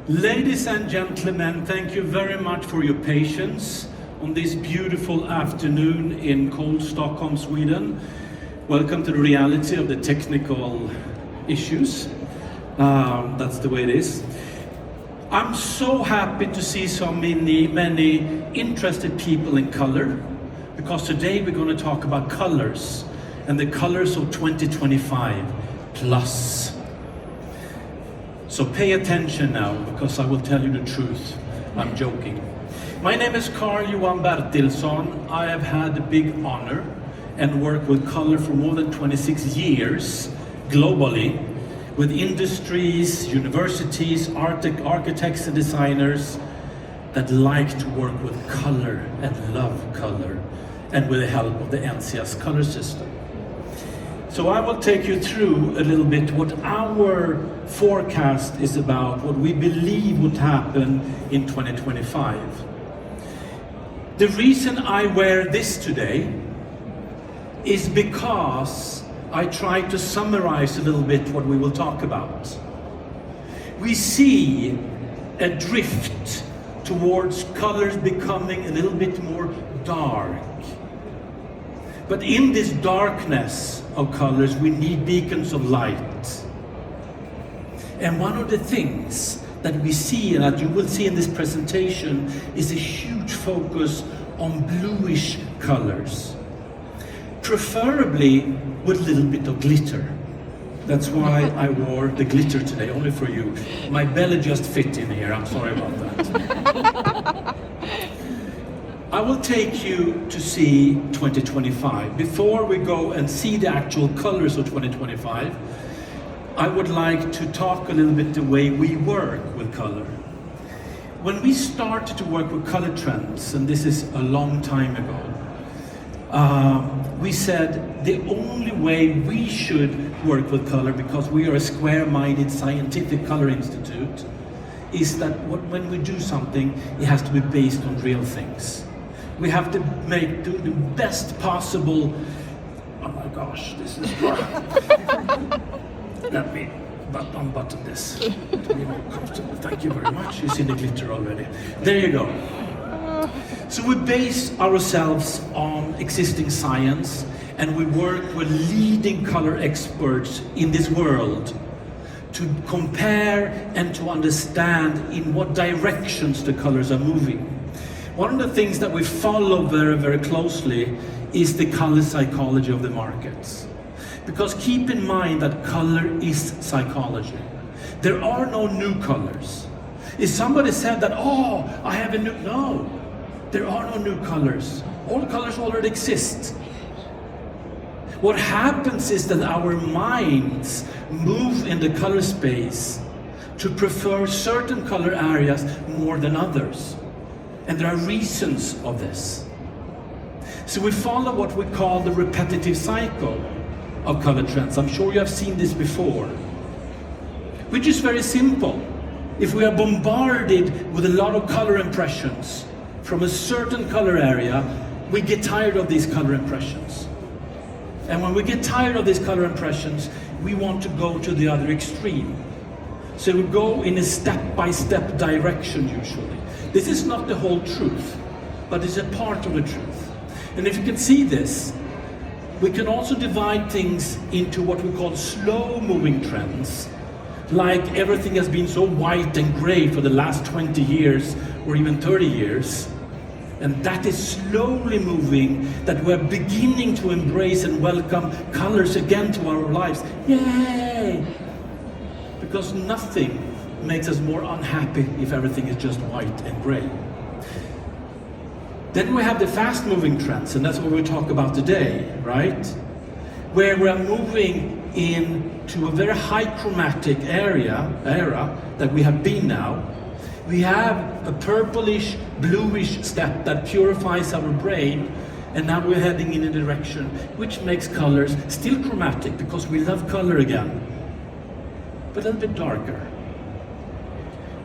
Ladies and gentlemen, thank you very much for your patience on this beautiful afternoon in cold Stockholm, Sweden. Welcome to the reality of the technical issues. That's the way it is. I'm so happy to see so many interested people in color, because today we're going to talk about colors and the colors of 2025 plus. So pay attention now, because I will tell you the truth. I'm joking. My name is Karl Johan Bертillьson. I have had the big honor and worked with color for more than 26 years globally, with industries, universities, architects and designers that like to work with color and love color, and with the help of the NCS color system. So I will take you through a little bit what our forecast is about, what we believe would happen in 2025. The reason I wear this today is because I try to summarize a little bit what we will talk about. We see a drift towards colors becoming a little bit more dark. But in this darkness of colors, we need beacons of light. And one of the things that we see, and that you will see in this presentation, is a huge focus on bluish colors. Preferably with a little bit of glitter. That's why I wore the glitter today, only for you. My belly just fit in here, I'm sorry about that. I will take you to see 2025. Before we go and see the actual colors of 2025, I would like to talk a little bit the way we work with color. When we started to work with color trends, and this is a long time ago, we said the only way we should work with color, because we are a square-minded scientific color institute, is that when we do something, it has to be based on real things. We have to do the best possible. Oh my gosh, this is let me unbutton this to be more comfortable. Thank you very much. You see the glitter already. There you go. So we base ourselves on existing science, and we work with leading color experts in this world to compare and to understand in what directions the colors are moving. One of the things that we follow very closely is the color psychology of the markets. Because keep in mind that color is psychology. There are no new colors. If somebody said that, oh, I have a new, no, there are no new colors. All colors already exist. What happens is that our minds move in the color space to prefer certain color areas more than others. And there are reasons of this. So we follow what we call the repetitive cycle of color trends. I'm sure you have seen this before. Which is very simple. If we are bombarded with a lot of color impressions from a certain color area, we get tired of these color impressions. And when we get tired of these color impressions, we want to go to the other extreme. So we go in a step-by-step direction usually. This is not the whole truth, but it's a part of the truth. And if you can see this, we can also divide things into what we call slow-moving trends, like everything has been so white and gray for the last 20 years or even 30 years. And that is slowly moving, that we're beginning to embrace and welcome colors again to our lives. Yay! Because nothing makes us more unhappy if everything is just white and gray. Then we have the fast-moving trends, and that's what we talk about today, right? Where we are moving into a very high chromatic era that we have been now. We have a purplish, bluish step that purifies our brain, and now we're heading in a direction which makes colors still chromatic, because we love color again, but a little bit darker.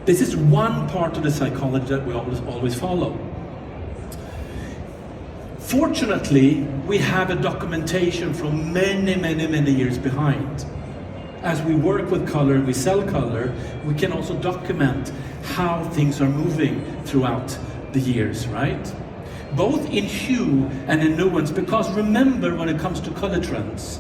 This is one part of the psychology that we always follow. Fortunately, we have a documentation from many years behind. as we work with color and we sell color, we can also document how things are moving throughout the years, right? Both in hue and in nuance, because remember, when it comes to color trends,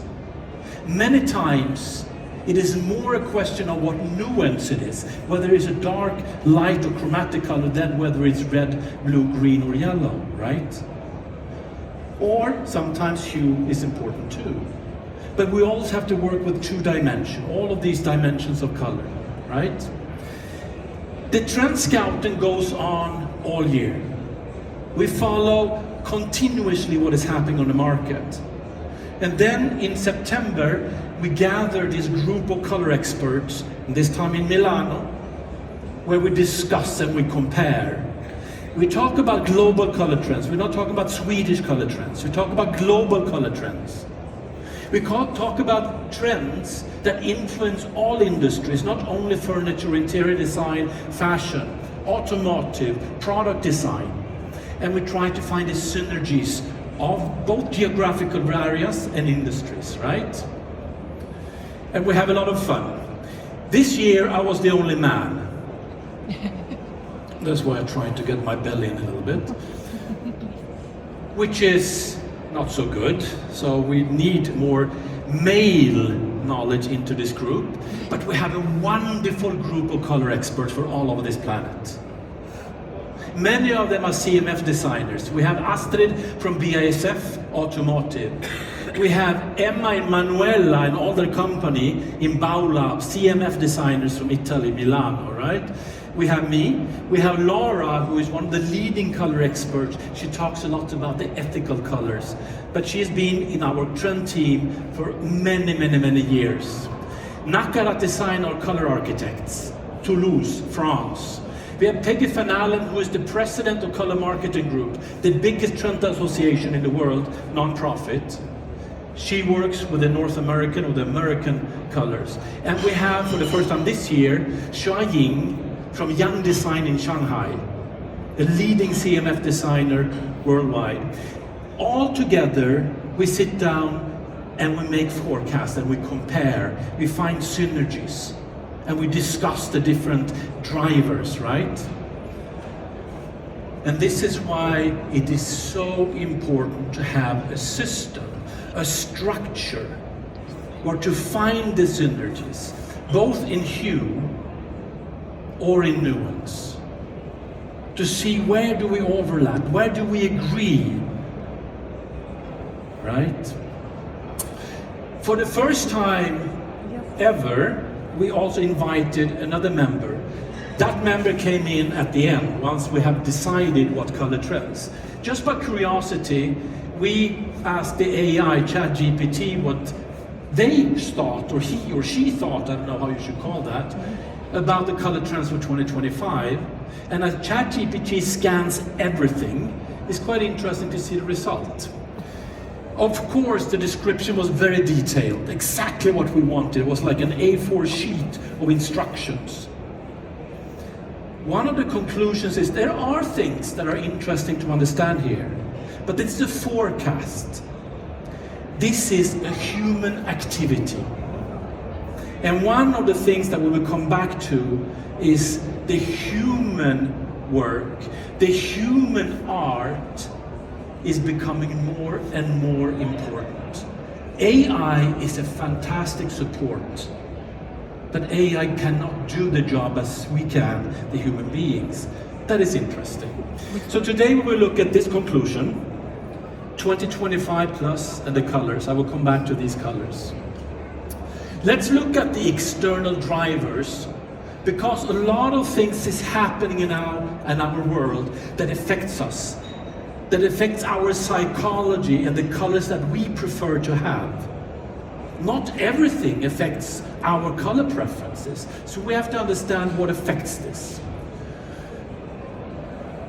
many times it is more a question of what nuance it is, whether it's a dark, light or chromatic color than whether it's red, blue, green or yellow, right? Or sometimes hue is important too. But we always have to work with two dimensions, all of these dimensions of color, right? The trend scouting goes on all year. We follow continuously what is happening on the market. And then in September, we gather this group of color experts, this time in Milano, where we discuss and we compare. We talk about global color trends. We're not talking about Swedish color trends. We talk about global color trends. We talk about trends that influence all industries, not only furniture, interior design, fashion, automotive, product design. And we try to find the synergies of both geographical areas and industries, right? And we have a lot of fun. This year I was the only man. That's why I tried to get my belly in a little bit. Which is not so good. So we need more male knowledge into this group. But we have a wonderful group of color experts for all over this planet. Many of them are CMF designers. We have Astrid from BASF Automotive. We have Emma and Manuela and all their company in Baula, CMF designers from Italy, Milan, all right? We have me. We have Laura, who is one of the leading color experts. She talks a lot about the ethical colors. But she's been in our trend team for many, many, many years. Nakarat Design are color architects, Toulouse, France. We have Peggy Van Allen, who is the president of Color Marketing Group, the biggest trend association in the world, non-profit. She works with the North American or the American colors. And we have, for the first time this year, Xua Ying from Young Design in Shanghai, the leading CMF designer worldwide. All together, we sit down and we make forecasts and we compare, we find synergies. And we discuss the different drivers, right? And this is why it is so important to have a system, a structure, or to find the synergies, both in hue or in nuance. To see where do we overlap, where do we agree, right? For the first time ever, we also invited another member. That member came in at the end, once we have decided what color trends. Just by curiosity, we asked the AI, ChatGPT, what they thought, or he or she thought, I don't know how you should call that, about the color trends for 2025. And as ChatGPT scans everything, it's quite interesting to see the result. Of course, the description was very detailed, exactly what we wanted. It was like an A4 sheet of instructions. One of the conclusions is there are things that are interesting to understand here, but it's the forecast. This is a human activity. And one of the things that we will come back to is the human work, the human art is becoming more and more important. AI is a fantastic support, but AI cannot do the job as we can, the human beings. That is interesting. So today we will look at this conclusion, 2025 plus and the colors. I will come back to these colors. Let's look at the external drivers, because a lot of things is happening in our world that affects us, that affects our psychology and the colors that we prefer to have. Not everything affects our color preferences, so we have to understand what affects this.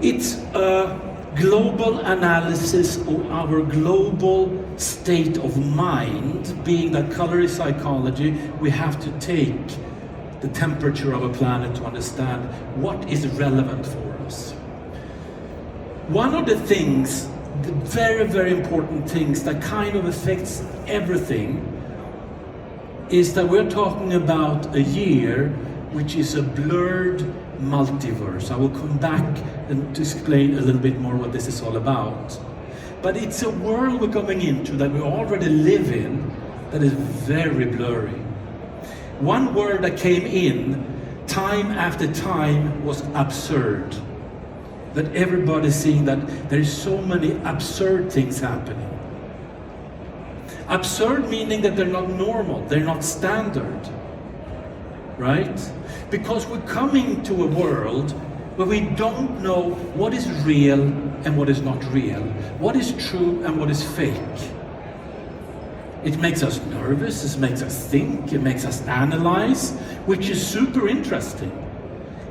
It's a global analysis of our global state of mind. Being that color is psychology, we have to take the temperature of a planet to understand what is relevant for us. One of the things, the very, very important things that kind of affects everything is that we're talking about a year which is a blurred multiverse. I will come back and to explain a little bit more what this is all about. But it's a world we're coming into that we already live in that is very blurry. One word that came in time after time was absurd. That everybody's seeing that there's so many absurd things happening. Absurd meaning that they're not normal, they're not standard, right? Because we're coming to a world where we don't know what is real and what is not real, what is true and what is fake. It makes us nervous, it makes us think, it makes us analyze, which is super interesting.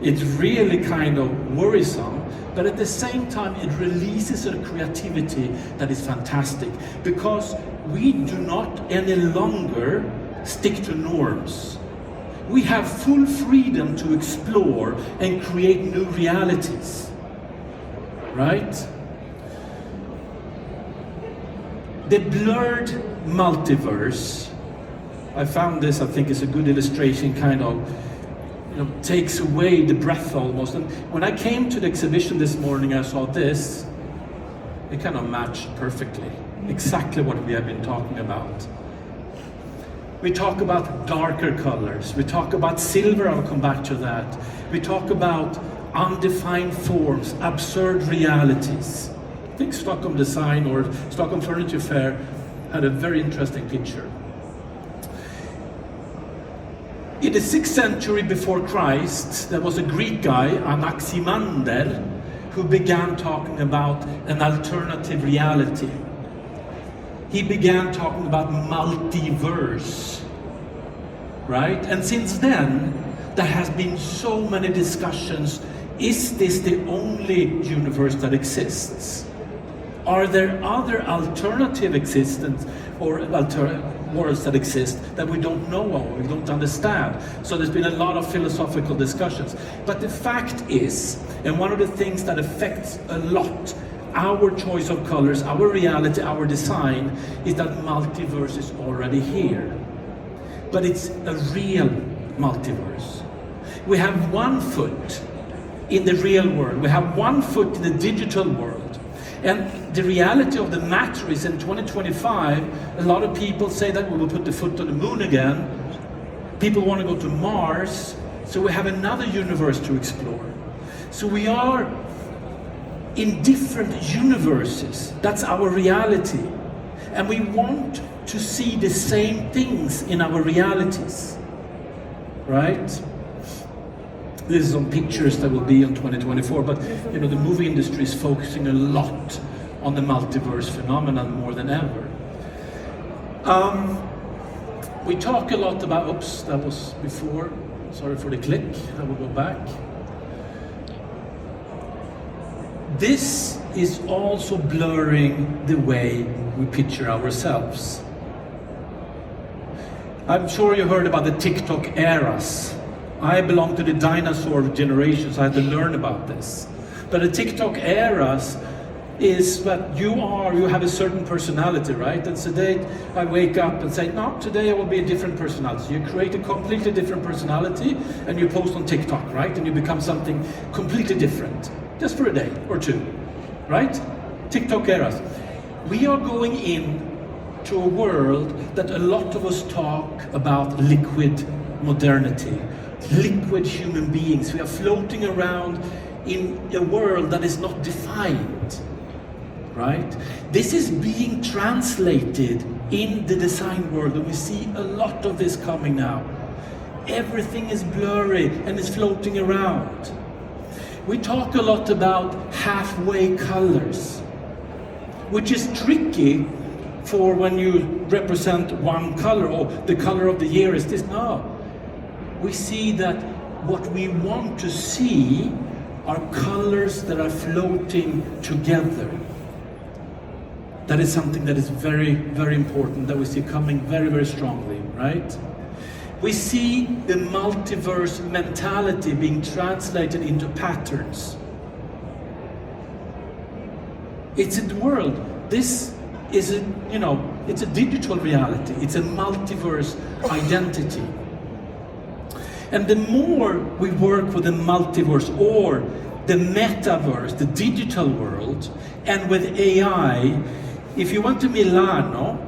It's really kind of worrisome, but at the same time it releases a creativity that is fantastic, because we do not any longer stick to norms. We have full freedom to explore and create new realities, right? The blurred multiverse, I found this, I think is a good illustration, kind of, takes away the breath almost. And when I came to the exhibition this morning, I saw this, it kind of matched perfectly, exactly what we have been talking about. We talk about darker colors, we talk about silver, I'll come back to that. We talk about undefined forms, absurd realities. I think Stockholm Design or Stockholm Furniture Fair had a very interesting picture. In the 6th century before Christ, there was a Greek guy, Anaximander, who began talking about an alternative reality. He began talking about multiverse, right? And since then, there has been so many discussions. Is this the only universe that exists? Are there other alternative existence or worlds that exist that we don't know of, we don't understand? So there's been a lot of philosophical discussions. But the fact is, and one of the things that affects a lot our choice of colors, our reality, our design, is that multiverse is already here. But it's a real multiverse. We have one foot in the real world, we have one foot in the digital world. And the reality of the matter is in 2025, a lot of people say that we will put the foot on the moon again. People want to go to Mars, so we have another universe to explore. So we are in different universes. That's our reality. And we want to see the same things in our realities, right? This is some pictures that will be in 2024, but the movie industry is focusing a lot on the multiverse phenomenon more than ever. We talk a lot about, oops, that was before, sorry for the click, I will go back. This is also blurring the way we picture ourselves. I'm sure you heard about the TikTok eras. I belong to the dinosaur generation, so I had to learn about this. But the TikTok eras is that you have a certain personality, right? And today I wake up and say, no, today I will be a different personality. You create a completely different personality and you post on TikTok, right? And you become something completely different, just for a day or two, right? TikTok eras. We are going in to a world that a lot of us talk about liquid modernity, liquid human beings. We are floating around in a world that is not defined, right? This is being translated in the design world, and we see a lot of this coming now. Everything is blurry and is floating around. We talk a lot about halfway colors, which is tricky for when you represent one color, or the color of the year is this. No. We see that what we want to see are colors that are floating together. That is something that is very, very important, that we see coming very, very strongly, right? We see the multiverse mentality being translated into patterns. It's in the world. This is a, it's a digital reality. It's a multiverse identity. And the more we work with the multiverse or the metaverse, the digital world, and with AI, if you went to Milano,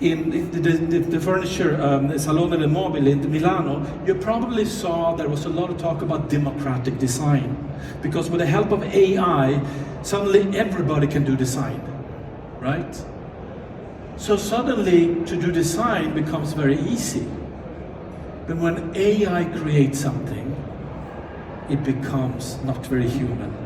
in the furniture, Salone del Mobile in Milano, you probably saw there was a lot of talk about democratic design. Because with the help of AI, suddenly everybody can do design, right? So suddenly to do design becomes very easy. But when AI creates something, it becomes not very human,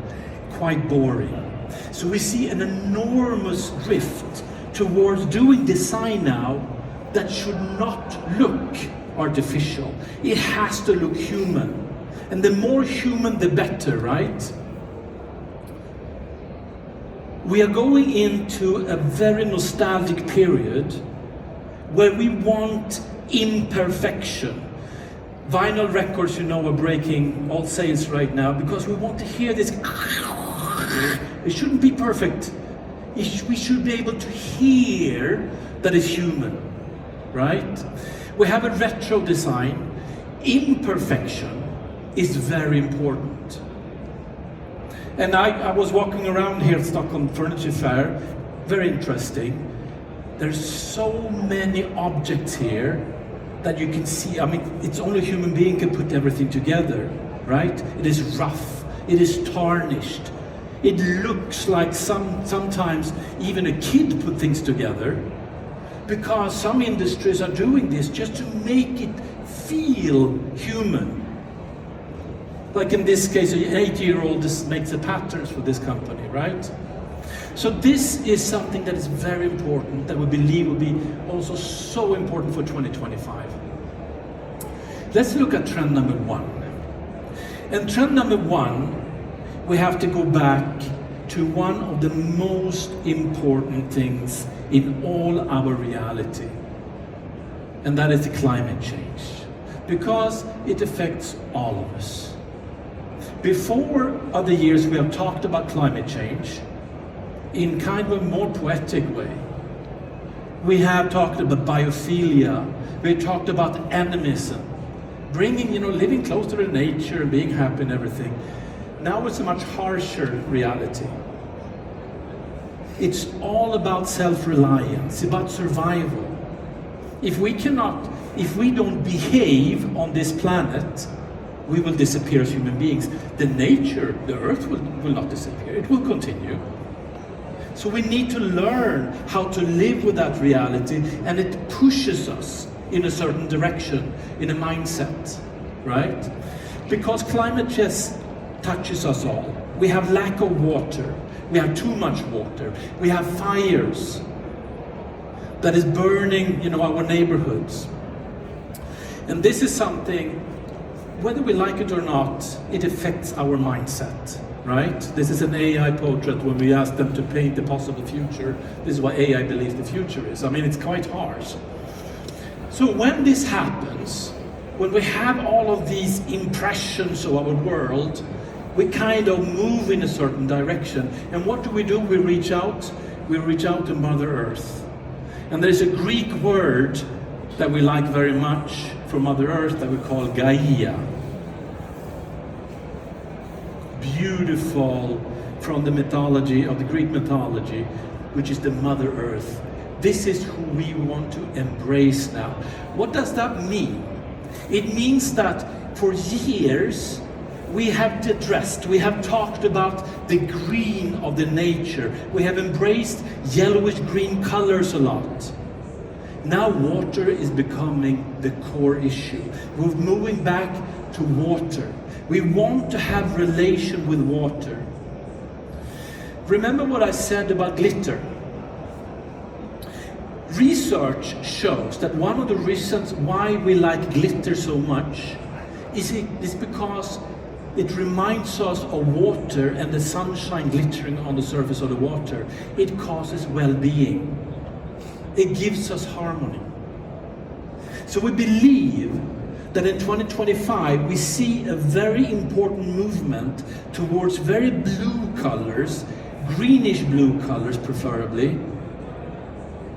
quite boring. So we see an enormous drift towards doing design now that should not look artificial. It has to look human. And the more human, the better, right? We are going into a very nostalgic period where we want imperfection. Vinyl records, are breaking all sales right now because we want to hear this. It shouldn't be perfect. We should be able to hear that it's human, right? We have a retro design. Imperfection is very important. And I was walking around here at Stockholm Furniture Fair, very interesting. There's so many objects here that you can see. I mean, it's only a human being can put everything together, right? It is rough, it is tarnished. It looks like sometimes even a kid put things together, because some industries are doing this just to make it feel human. Like in this case, an 8-year-old just makes the patterns for this company, right? So this is something that is very important, that we believe will be also so important for 2025. Let's look at trend number 1. And trend number 1, we have to go back to one of the most important things in all our reality. And that is the climate change. Because it affects all of us. Before other years, we have talked about climate change in kind of a more poetic way. We have talked about biophilia, we talked about animism, bringing, living close to the nature, being happy and everything. Now it's a much harsher reality. It's all about self-reliance, about survival. If we don't behave on this planet, we will disappear as human beings. The nature, the earth will not disappear, it will continue. So we need to learn how to live with that reality, and it pushes us in a certain direction, in a mindset, right? Because climate just touches us all. We have lack of water, we have too much water, we have fires that is burning, our neighborhoods. And this is something, whether we like it or not, it affects our mindset. Right? This is an AI portrait when we ask them to paint the possible future. This is what AI believes the future is. I mean, it's quite harsh. So when this happens, when we have all of these impressions of our world, we kind of move in a certain direction. And what do? We reach out. We reach out to Mother Earth. And there's a Greek word that we like very much for Mother Earth that we call Gaia. Beautiful, from the mythology of the Greek mythology, which is the Mother Earth. This is who we want to embrace now. What does that mean? It means that for years we have addressed, we have talked about the green of the nature. We have embraced yellowish green colors a lot. Now water is becoming the core issue. We're moving back to water. We want to have relation with water. Remember what I said about glitter? Research shows that one of the reasons why we like glitter so much is because it reminds us of water and the sunshine glittering on the surface of the water. It causes well-being. It gives us harmony. So we believe that in 2025 we see a very important movement towards very blue colors, greenish blue colors preferably,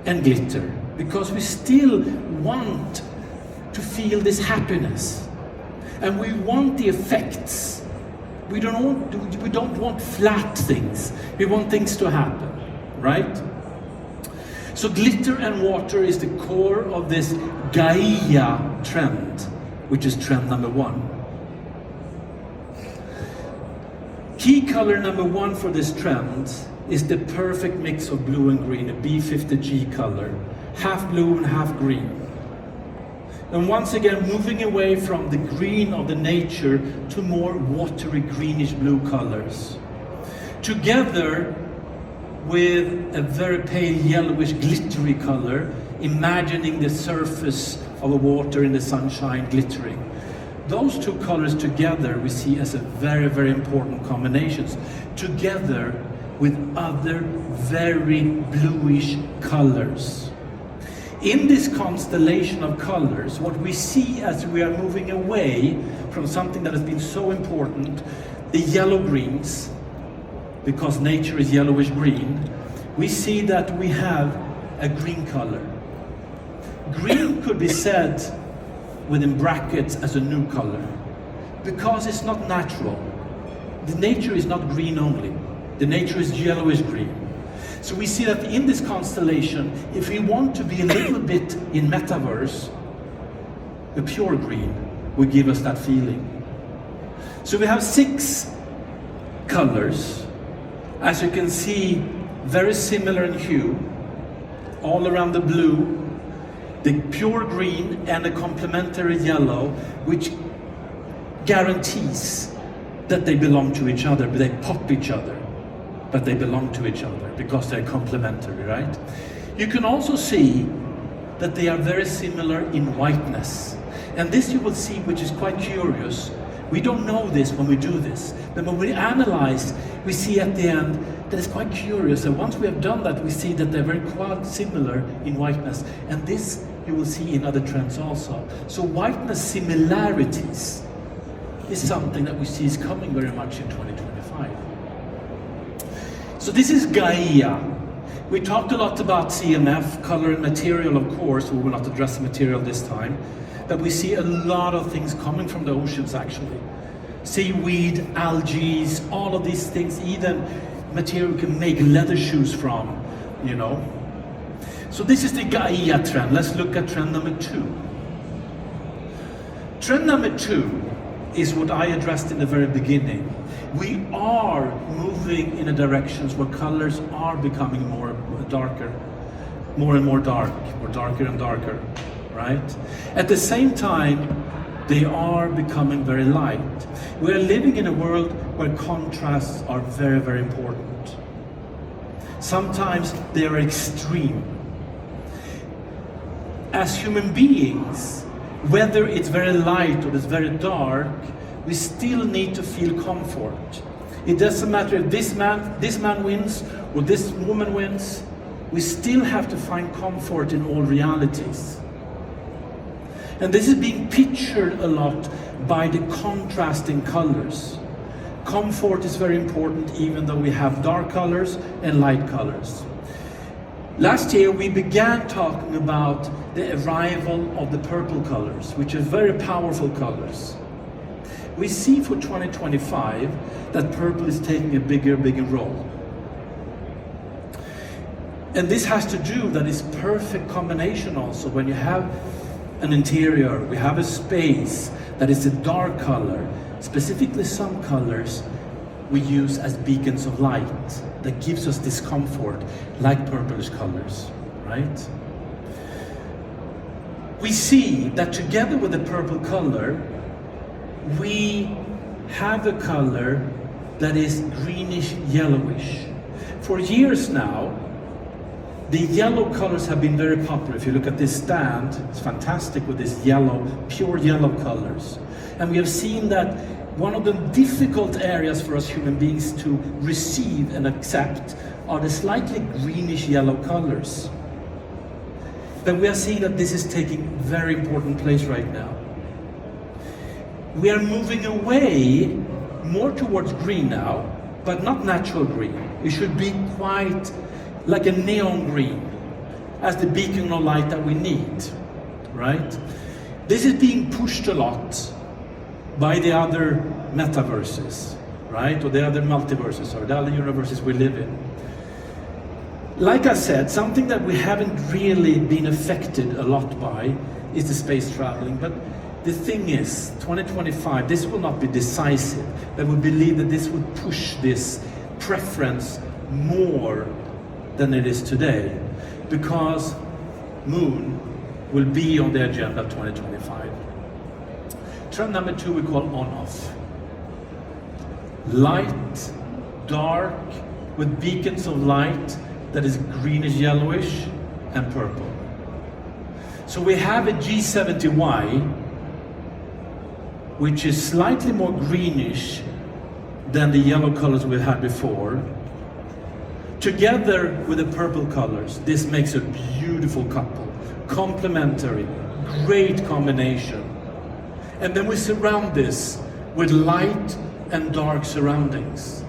and glitter, because we still want to feel this happiness, and we want the effects. We don't want flat things. We want things to happen, right? So glitter and water is the core of this Gaia trend, which is trend number 1. Key color number 1 for this trend is the perfect mix of blue and green, a B50G color, half blue and half green. And once again, moving away from the green of the nature to more watery greenish blue colors. Together with a very pale yellowish glittery color, imagining the surface of a water in the sunshine glittering. Those two colors together we see as a very, very important combinations, together with other very bluish colors. In this constellation of colors, what we see as we are moving away from something that has been so important, the yellow greens, because nature is yellowish green, we see that we have a green color. Green could be said within brackets as a new color, because it's not natural. The nature is not green only. The nature is yellowish green. So we see that in this constellation, if we want to be a little bit in metaverse, the pure green will give us that feeling. So we have 6 colors, as you can see, very similar in hue, all around the blue, the pure green and the complementary yellow, which guarantees that they belong to each other, but they pop each other, but they belong to each other because they're complementary, right? You can also see that they are very similar in whiteness. And this you will see, which is quite curious. We don't know this when we do this, but when we analyze, we see at the end that it's quite curious. And once we have done that, we see that they're very quite similar in whiteness. And this you will see in other trends also. So whiteness similarities is something that we see is coming very much in 2025. So this is Gaia. We talked a lot about CMF, color and material, of course. We will not address the material this time. But we see a lot of things coming from the oceans, actually. Seaweed, algae, all of these things, even material we can make leather shoes from, you know. So this is the Gaia trend. Let's look at trend number 2. Trend number 2 is what I addressed in the very beginning. We are moving in a directions where colors are becoming more darker, more and more dark, or darker and darker, right? At the same time, they are becoming very light. We are living in a world where contrasts are very, very important. Sometimes they are extreme. As human beings, whether it's very light or it's very dark, we still need to feel comfort. It doesn't matter if this man wins or this woman wins, we still have to find comfort in all realities. And this is being pictured a lot by the contrasting colors. Comfort is very important, even though we have dark colors and light colors. Last year we began talking about the arrival of the purple colors, which are very powerful colors. We see for 2025 that purple is taking a bigger role. And this has to do that it's perfect combination also when you have an interior, we have a space that is a dark color, specifically some colors we use as beacons of light that gives us discomfort, like purplish colors, right? We see that together with the purple color, we have a color that is greenish yellowish. For years now, the yellow colors have been very popular. If you look at this stand, it's fantastic with this yellow, pure yellow colors. And we have seen that one of the difficult areas for us human beings to receive and accept are the slightly greenish yellow colors. But we are seeing that this is taking very important place right now. We are moving away more towards green now, but not natural green. It should be quite like a neon green, as the beacon of light that we need, right? This is being pushed a lot by the other metaverses, right? Or the other multiverses, or the other universes we live in. Like I said, something that we haven't really been affected a lot by is the space traveling. But the thing is, 2025, this will not be decisive, but we believe that this would push this preference more than it is today, because Moon will be on the agenda of 2025. Trend number 2 we call on-off. Light, dark, with beacons of light that is greenish, yellowish, and purple. So we have a G70Y, which is slightly more greenish than the yellow colors we had before. Together with the purple colors, this makes a beautiful couple. Complementary, great combination. And then we surround this with light and dark surroundings.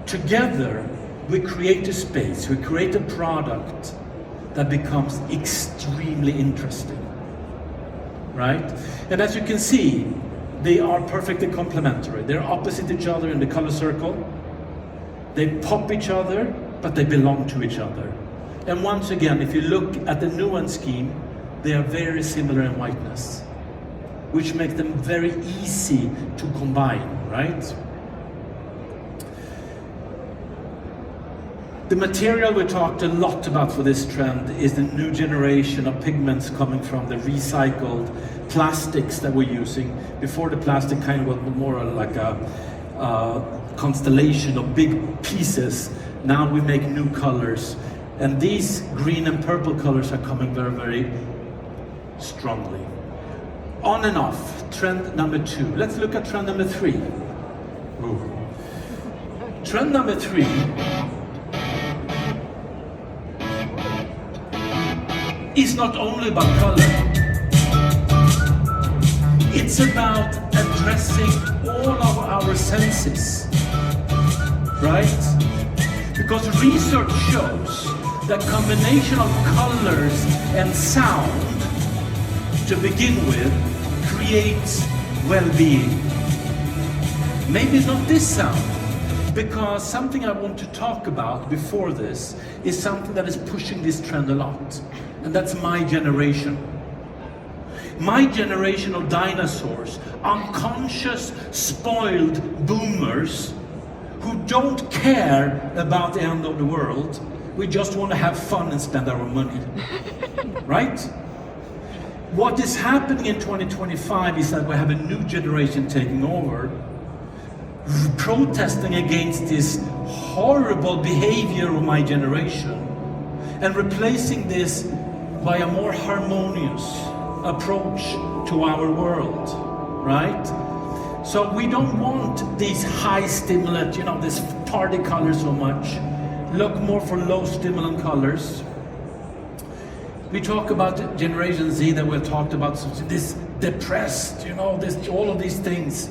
Together, we create a space, we create a product that becomes extremely interesting, right? And as you can see, they are perfectly complementary. They're opposite each other in the color circle. They pop each other, but they belong to each other. And once again, if you look at the nuance scheme, they are very similar in whiteness, which makes them very easy to combine, right? The material we talked a lot about for this trend is the new generation of pigments coming from the recycled plastics that we're using. Before, the plastic kind of was more like a constellation of big pieces. Now we make new colors. And these green and purple colors are coming very, very strongly. On and off, trend number 2. Let's look at trend number 3. Ooh. Trend number 3 is not only about color. It's about addressing all of our senses, right? Because research shows that combination of colors and sound, to begin with, creates well-being. Maybe not this sound, because something I want to talk about before this is something that is pushing this trend a lot, and that's my generation. My generation of dinosaurs, unconscious, spoiled boomers who don't care about the end of the world. We just want to have fun and spend our money, right? What is happening in 2025 is that we have a new generation taking over, protesting against this horrible behavior of my generation, and replacing this by a more harmonious approach to our world, right? So we don't want these high stimulant, this party colors so much. Look more for low stimulant colors. We talk about Generation Z that we talked about, this depressed, all of these things.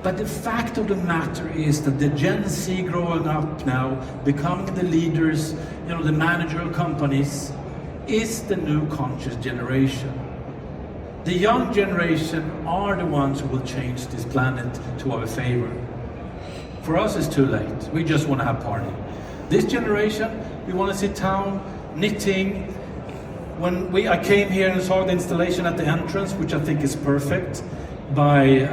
But the fact of the matter is that the Gen Z growing up now, becoming the leaders, the manager of companies, is the new conscious generation. The young generation are the ones who will change this planet to our favor. For us, it's too late. We just want to have party. This generation, we want to sit down, knitting. When I came here and saw the installation at the entrance, which I think is perfect, by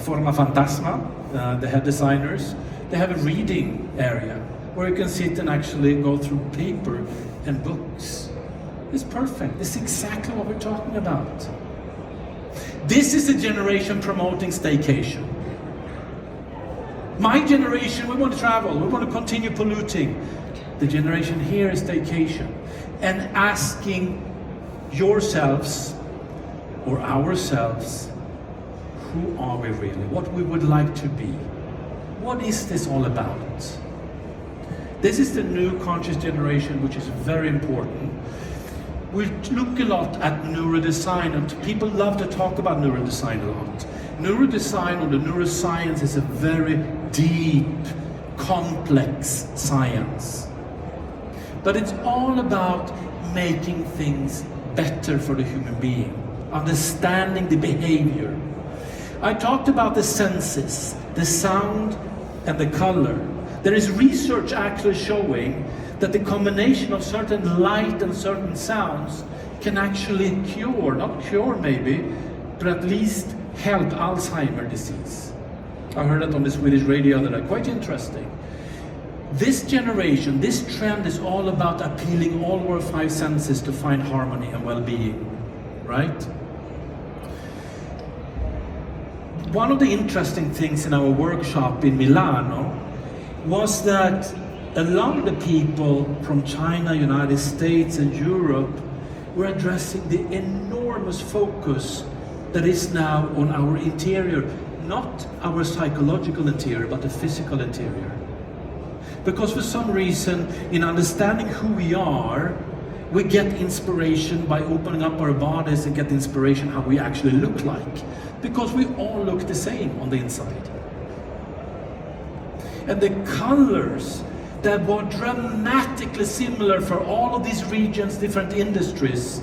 Forma Fantasma, the head designers, they have a reading area where you can sit and actually go through paper and books. It's perfect. It's exactly what we're talking about. This is a generation promoting staycation. My generation, we want to travel, we want to continue polluting. The generation here is staycation. And asking yourselves or ourselves, who are we really? What we would like to be? What is this all about? This is the new conscious generation, which is very important. We look a lot at neurodesign, and people love to talk about neurodesign a lot. Neurodesign or the neuroscience is a very deep, complex science. But it's all about making things better for the human being, understanding the behavior. I talked about the senses, the sound and the color. There is research actually showing that the combination of certain light and certain sounds can actually cure, not cure maybe, but at least help Alzheimer's disease. I heard that on the Swedish radio that are quite interesting. This generation, this trend is all about appealing all our 5 senses to find harmony and well-being, right? One of the interesting things in our workshop in Milano was that a lot of the people from China, United States and Europe were addressing the enormous focus that is now on our interior, not our psychological interior, but the physical interior. Because for some reason, in understanding who we are, we get inspiration by opening up our bodies and get inspiration how we actually look like. Because we all look the same on the inside. And the colors that were dramatically similar for all of these regions, different industries,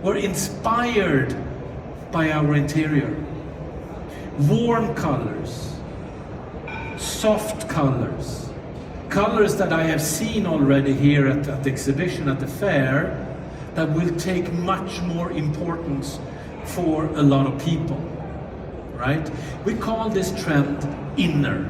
were inspired by our interior. Warm colors, soft colors, colors that I have seen already here at the exhibition at the fair that will take much more importance for a lot of people, right? We call this trend inner.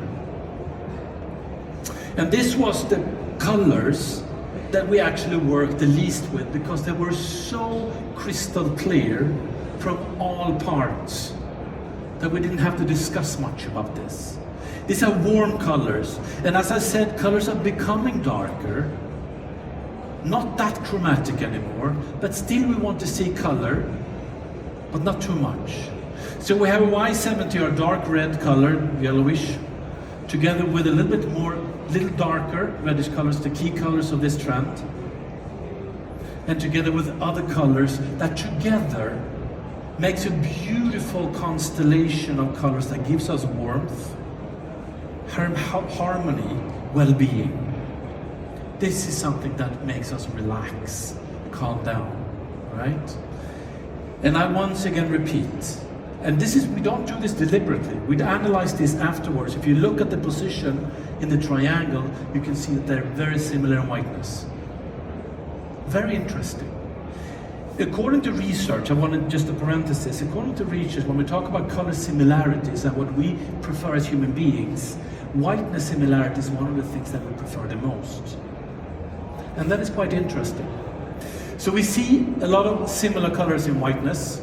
And this was the colors that we actually worked the least with because they were so crystal clear from all parts that we didn't have to discuss much about this. These are warm colors, and as I said, colors are becoming darker, not that chromatic anymore, but still we want to see color, but not too much. So we have a Y70, or dark red color, yellowish, together with a little bit more, little darker reddish colors, the key colors of this trend, and together with other colors that together makes a beautiful constellation of colors that gives us warmth, harmony, well-being. This is something that makes us relax, calm down, right? And I once again repeat, and this is, we don't do this deliberately, we analyze this afterwards. If you look at the position in the triangle, you can see that they're very similar in whiteness. Very interesting. According to research, I wanted just a parenthesis, according to research, when we talk about color similarities and what we prefer as human beings, whiteness similarity is one of the things that we prefer the most. And that is quite interesting. So we see a lot of similar colors in whiteness.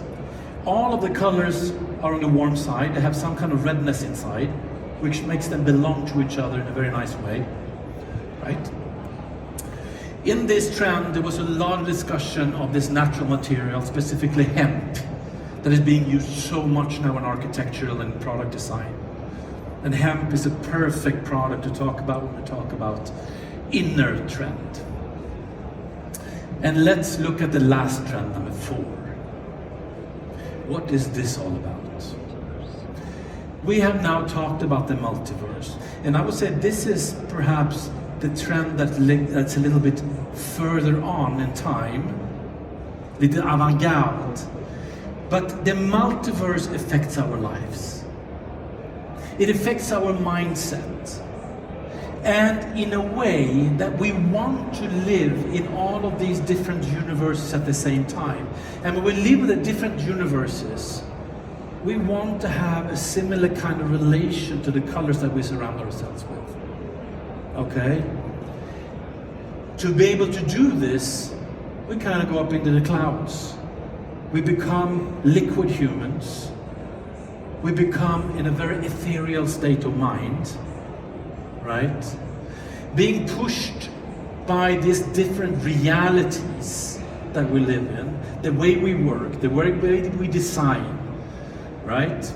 All of the colors are on the warm side. They have some kind of redness inside, which makes them belong to each other in a very nice way, right? In this trend, there was a lot of discussion of this natural material, specifically hemp, that is being used so much now in architectural and product design. And hemp is a perfect product to talk about when we talk about inner trend. And let's look at the last trend, number 4. What is this all about? We have now talked about the multiverse, and I would say this is perhaps the trend that's a little bit further on in time, little avant-garde. But the multiverse affects our lives. It affects our mindset. And in a way that we want to live in all of these different universes at the same time. And when we live in the different universes, we want to have a similar kind of relation to the colors that we surround ourselves with. Okay? To be able to do this, we kind of go up into the clouds. We become liquid humans. We become in a very ethereal state of mind, right? Being pushed by these different realities that we live in, the way we work, the way we design, right?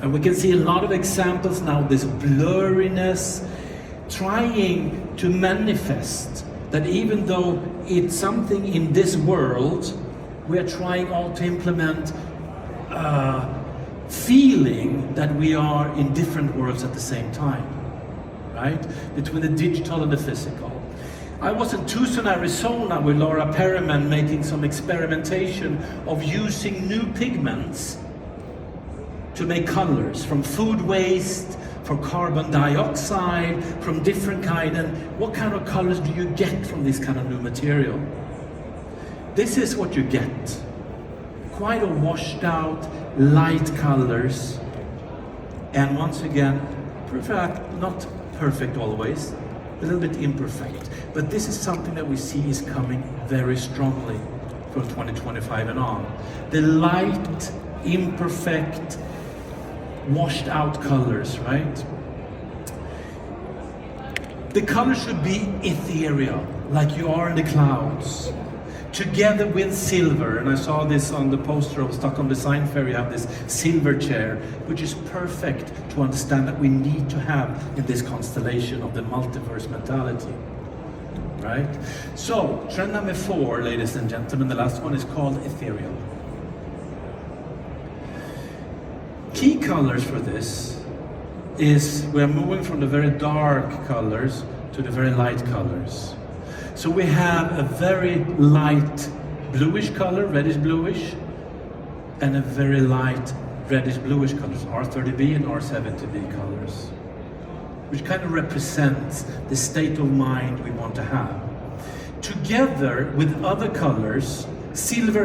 And we can see a lot of examples now, this blurriness, trying to manifest that even though it's something in this world, we are trying all to implement feeling that we are in different worlds at the same time, right? Between the digital and the physical. I was in Tucson, Arizona with Laura Perriman making some experimentation of using new pigments to make colors from food waste, from carbon dioxide, from different kind. And what kind of colors do you get from this kind of new material? This is what you get. Quite a washed out, light colors. And once again, not perfect always, a little bit imperfect. But this is something that we see is coming very strongly from 2025 and on. The light, imperfect, washed out colors, right? The color should be ethereal, like you are in the clouds, together with silver. And I saw this on the poster of Stockholm Design Fair. You have this silver chair, which is perfect to understand that we need to have in this constellation of the multiverse mentality, right? So, trend number 4, ladies and gentlemen, the last one is called ethereal. Key colors for this is we're moving from the very dark colors to the very light colors. So we have a very light bluish color, reddish bluish, and a very light reddish bluish colors, R30B and R70B colors, which kind of represents the state of mind we want to have. Together with other colors, silver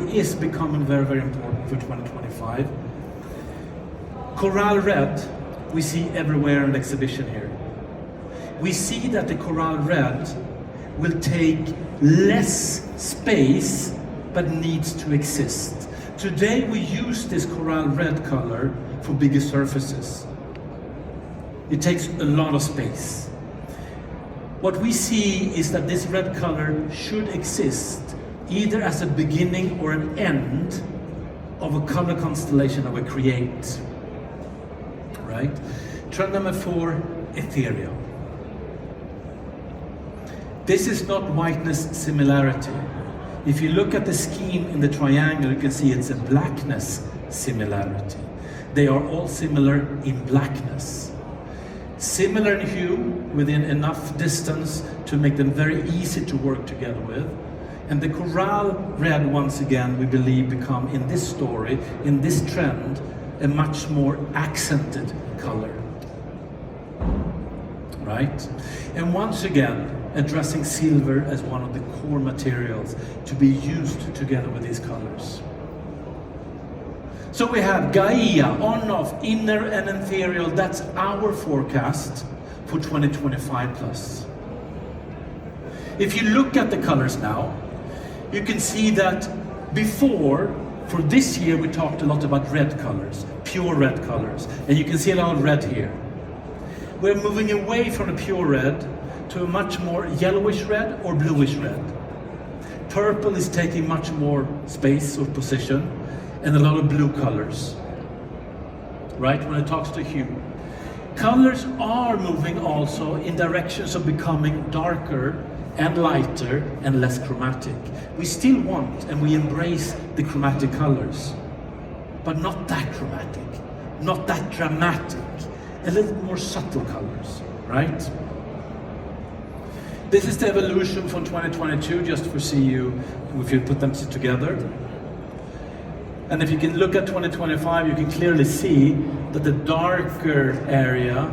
is becoming very, very important for 2025. Coral red, we see everywhere in the exhibition here. We see that the coral red will take less space but needs to exist. Today we use this coral red color for bigger surfaces. It takes a lot of space. What we see is that this red color should exist either as a beginning or an end of a color constellation that we create. Right? Trend number 4, ethereal. This is not whiteness similarity. If you look at the scheme in the triangle, you can see it's a blackness similarity. They are all similar in blackness. Similar in hue, within enough distance to make them very easy to work together with. And the coral red, once again, we believe become, in this story, in this trend, a much more accented color. Right? And once again, addressing silver as one of the core materials to be used together with these colors. So we have Gaia, on-off, inner and ethereal. That's our forecast for 2025 plus. If you look at the colors now, you can see that before, for this year, we talked a lot about red colors, pure red colors, and you can see a lot of red here. We're moving away from the pure red to a much more yellowish red or bluish red. Purple is taking much more space or position, and a lot of blue colors, right, when it talks to hue. Colors are moving also in directions of becoming darker and lighter and less chromatic. We still want and we embrace the chromatic colors, but not that chromatic, not that dramatic, a little more subtle colors, right? This is the evolution from 2022, just to see you, if you put them together. And if you can look at 2025, you can clearly see that the darker area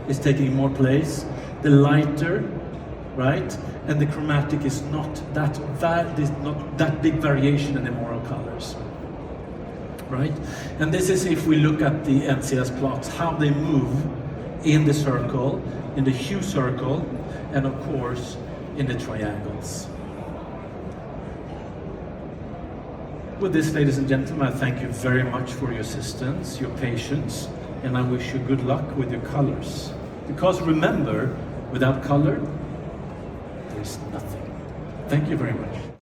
is taking more place, the lighter, right? And the chromatic is not that big variation anymore of colors, right? And this is if we look at the NCS plots, how they move in the circle, in the hue circle, and of course, in the triangles. With this, ladies and gentlemen, I thank you very much for your assistance, your patience, and I wish you good luck with your colors. Because remember, without color, there's nothing. Thank you very much.